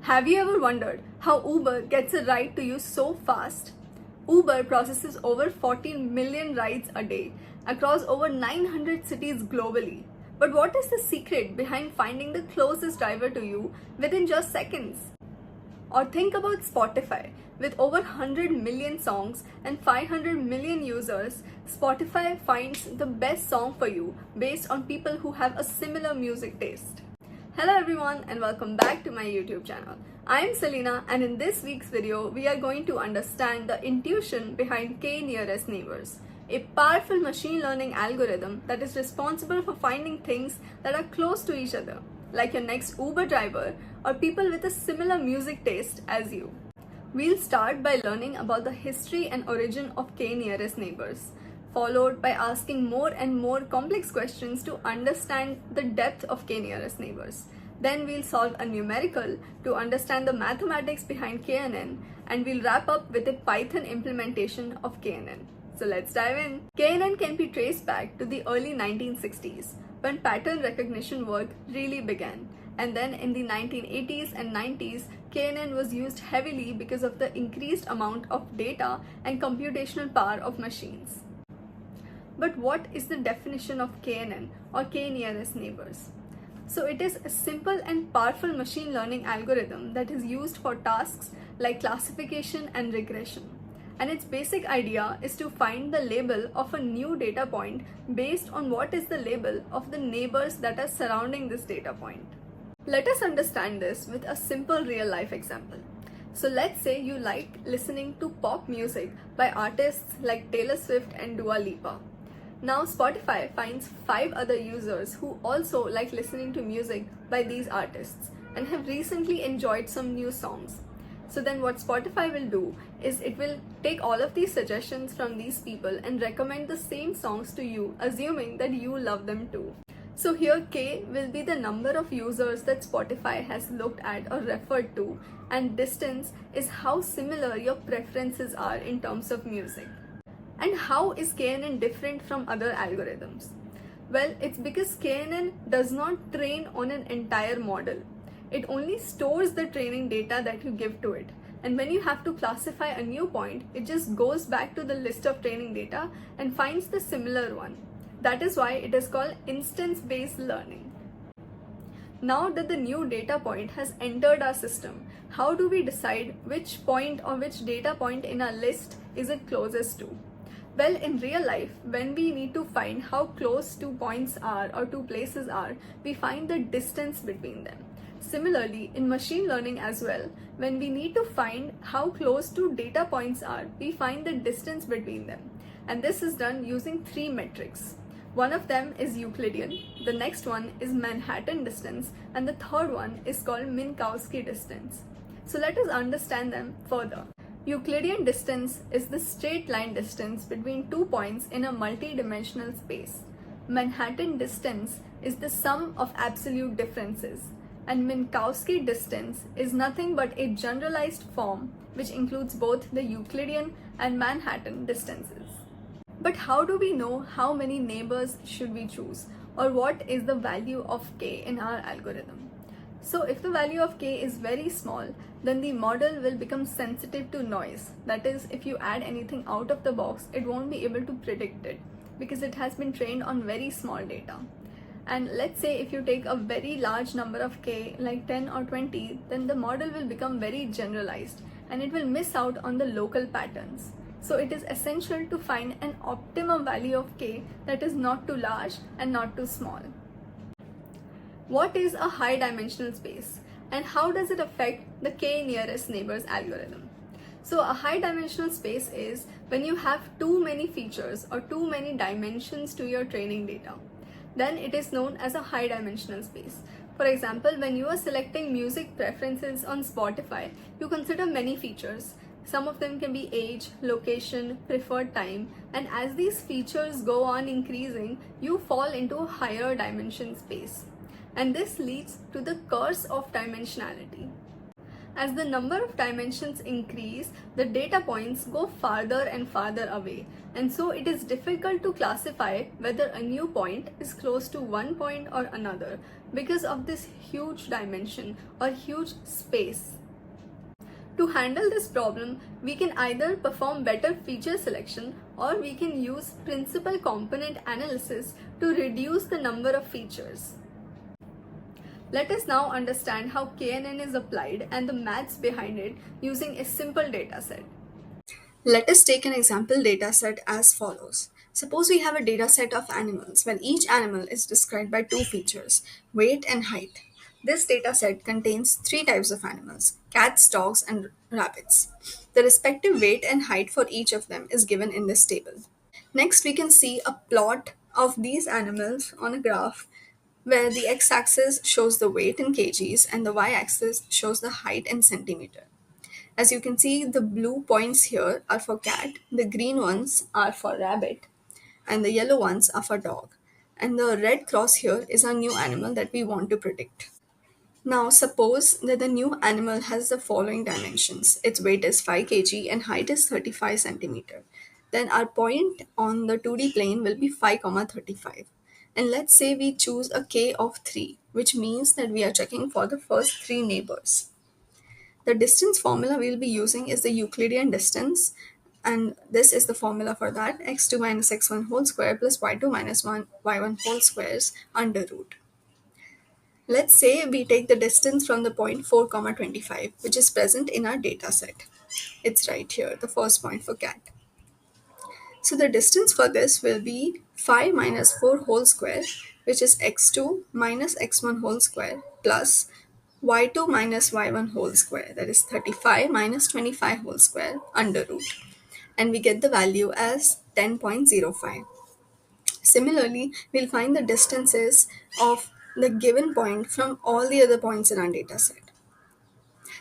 Have you ever wondered how Uber gets a ride to you so fast? Uber processes over 14 million rides a day across over 900 cities globally. But what is the secret behind finding the closest driver to you within just seconds? Or think about Spotify. With over 100 million songs and 500 million users, Spotify finds the best song for you based on people who have a similar music taste. Hello everyone and welcome back to my YouTube channel. I am Selina, and in this week's video, we are going to understand the intuition behind K-nearest neighbors, a powerful machine learning algorithm that is responsible for finding things that are close to each other, like your next Uber driver or people with a similar music taste as you. We'll start by learning about the history and origin of K-nearest neighbors, followed by asking more and more complex questions to understand the depth of K-nearest neighbors. Then we'll solve a numerical to understand the mathematics behind KNN, and we'll wrap up with a Python implementation of KNN. So let's dive in. KNN can be traced back to the early 1960s, when pattern recognition work really began. And then in the 1980s and 90s, KNN was used heavily because of the increased amount of data and computational power of machines. But what is the definition of KNN, or K-nearest neighbors? So it is a simple and powerful machine learning algorithm that is used for tasks like classification and regression. And its basic idea is to find the label of a new data point based on what is the label of the neighbors that are surrounding this data point. Let us understand this with a simple real-life example. So let's say you like listening to pop music by artists like Taylor Swift and Dua Lipa. Now Spotify finds 5 other users who also like listening to music by these artists and have recently enjoyed some new songs. So then what Spotify will do is it will take all of these suggestions from these people and recommend the same songs to you, assuming that you love them too. So here K will be the number of users that Spotify has looked at or referred to, and distance is how similar your preferences are in terms of music. And how is KNN different from other algorithms? Well, it's because KNN does not train on an entire model. It only stores the training data that you give to it. And when you have to classify a new point, it just goes back to the list of training data and finds the similar one. That is why it is called instance-based learning. Now that the new data point has entered our system, how do we decide which point or which data point in our list is it closest to? Well, in real life, when we need to find how close 2 points are or 2 places are, we find the distance between them. Similarly, in machine learning as well, when we need to find how close 2 data points are, we find the distance between them. And this is done using 3 metrics. One of them is Euclidean, the next one is Manhattan distance, and the third one is called Minkowski distance. So let us understand them further. Euclidean distance is the straight line distance between 2 points in a multi-dimensional space. Manhattan distance is the sum of absolute differences. And Minkowski distance is nothing but a generalized form which includes both the Euclidean and Manhattan distances. But how do we know how many neighbors should we choose, or what is the value of K in our algorithm? So if the value of K is very small, then the model will become sensitive to noise. That is, if you add anything out of the box, it won't be able to predict it because it has been trained on very small data. And let's say if you take a very large number of K, like 10 or 20, then the model will become very generalized and it will miss out on the local patterns. So it is essential to find an optimum value of K that is not too large and not too small. What is a high dimensional space, and how does it affect the K-nearest neighbors algorithm? So a high dimensional space is when you have too many features or too many dimensions to your training data. Then it is known as a high dimensional space. For example, when you are selecting music preferences on Spotify, you consider many features. Some of them can be age, location, preferred time, and as these features go on increasing, you fall into a higher dimension space. And this leads to the curse of dimensionality. As the number of dimensions increase, the data points go farther and farther away, and so it is difficult to classify whether a new point is close to one point or another because of this huge dimension or huge space. To handle this problem, we can either perform better feature selection or we can use principal component analysis to reduce the number of features. Let us now understand how KNN is applied and the maths behind it using a simple dataset. Let us take an example dataset as follows. Suppose we have a dataset of animals where each animal is described by two features, weight and height. This dataset contains three types of animals, cats, dogs, and rabbits. The respective weight and height for each of them is given in this table. Next, we can see a plot of these animals on a graph where the x-axis shows the weight in kgs and the y-axis shows the height in centimeter. As you can see, the blue points here are for cat, the green ones are for rabbit, and the yellow ones are for dog. And the red cross here is our new animal that we want to predict. Now, suppose that the new animal has the following dimensions. Its weight is 5 kg and height is 35 centimeter. Then our point on the 2D plane will be 5, 35. And let's say we choose a k of 3, which means that we are checking for the first three neighbors. The distance formula we'll be using is the Euclidean distance, and this is the formula for that, x2 minus x1 whole square plus y2 minus 1 y1 whole squares under root. Let's say we take the distance from the point 4, 25, which is present in our data set. It's right here, the first point for cat. So the distance for this will be 5 minus 4 whole square, which is x2 minus x1 whole square plus y2 minus y1 whole square, that is 35 minus 25 whole square under root. And we get the value as 10.05. Similarly, we'll find the distances of the given point from all the other points in our dataset.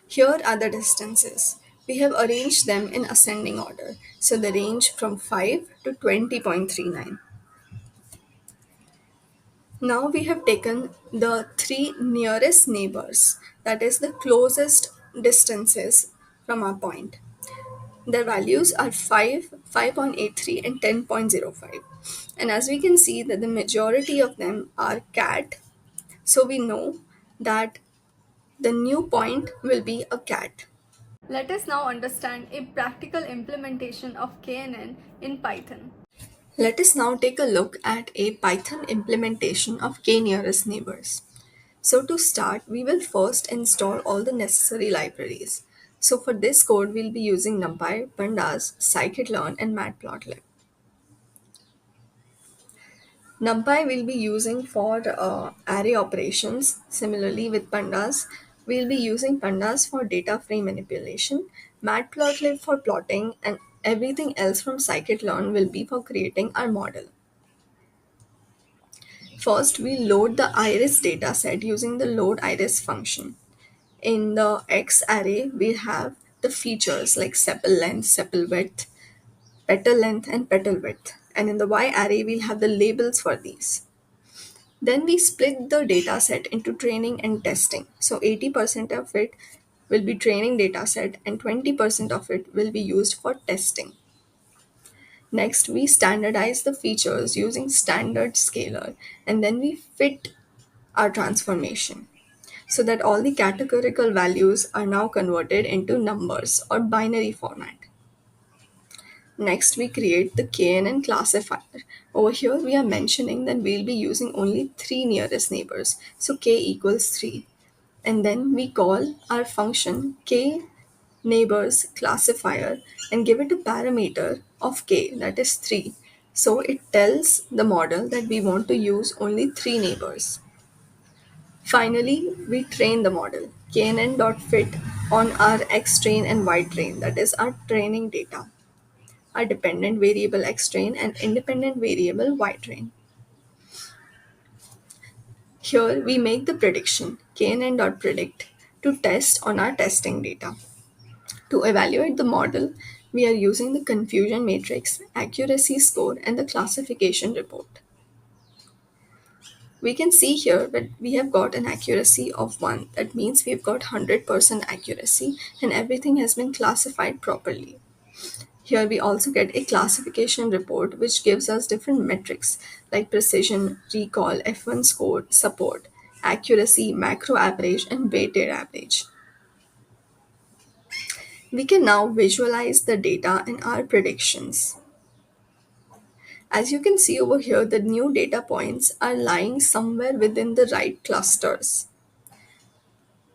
Here are the distances. We have arranged them in ascending order, so they range from 5 to 20.39. Now we have taken the three nearest neighbors, that is the closest distances from our point. Their values are 5, 5.83 and 10.05. And as we can see that the majority of them are cat, so we know that the new point will be a cat. Let us now understand a practical implementation of KNN in Python. Let us now take a look at a Python implementation of k-nearest neighbors. So to start, we will first install all the necessary libraries. So for this code, we'll be using NumPy, Pandas, scikit-learn, and matplotlib. NumPy we'll be using for array operations. Similarly with Pandas, we'll be using Pandas for data frame manipulation, matplotlib for plotting, and everything else from scikit-learn will be for creating our model. First, we load the iris dataset using the load iris function. In the X array, we have the features like sepal length, sepal width, petal length, and petal width. And in the Y array, we'll have the labels for these. Then we split the dataset into training and testing. So 80% of it will be training dataset and 20% of it will be used for testing. Next, we standardize the features using standard scalar and then we fit our transformation so that all the categorical values are now converted into numbers or binary format. Next, we create the KNN classifier. Over here, we are mentioning that we'll be using only three nearest neighbors. So k equals 3. And then we call our function k neighbors classifier and give it a parameter of k, that is 3. So it tells the model that we want to use only three neighbors. Finally, we train the model knn.fit on our xtrain and ytrain, that is our training data, our dependent variable xtrain and independent variable ytrain. Here we make the prediction knn.predict to test on our testing data. To evaluate the model, we are using the confusion matrix, accuracy score, and the classification report. We can see here that we have got an accuracy of 1. That means we've got 100% accuracy and everything has been classified properly. Here we also get a classification report which gives us different metrics like precision, recall, F1 score, support, accuracy, macro average, and weighted average. We can now visualize the data and our predictions. As you can see over here, the new data points are lying somewhere within the right clusters.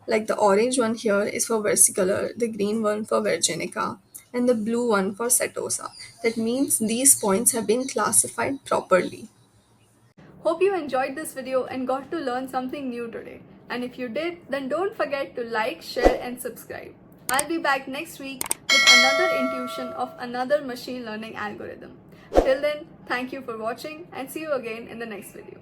Like the orange one here is for versicolor, the green one for virginica, and the blue one for setosa. That means these points have been classified properly. Hope you enjoyed this video and got to learn something new today. And if you did, then don't forget to like, share and subscribe. I'll be back next week with another intuition of another machine learning algorithm. Till then, thank you for watching and see you again in the next video.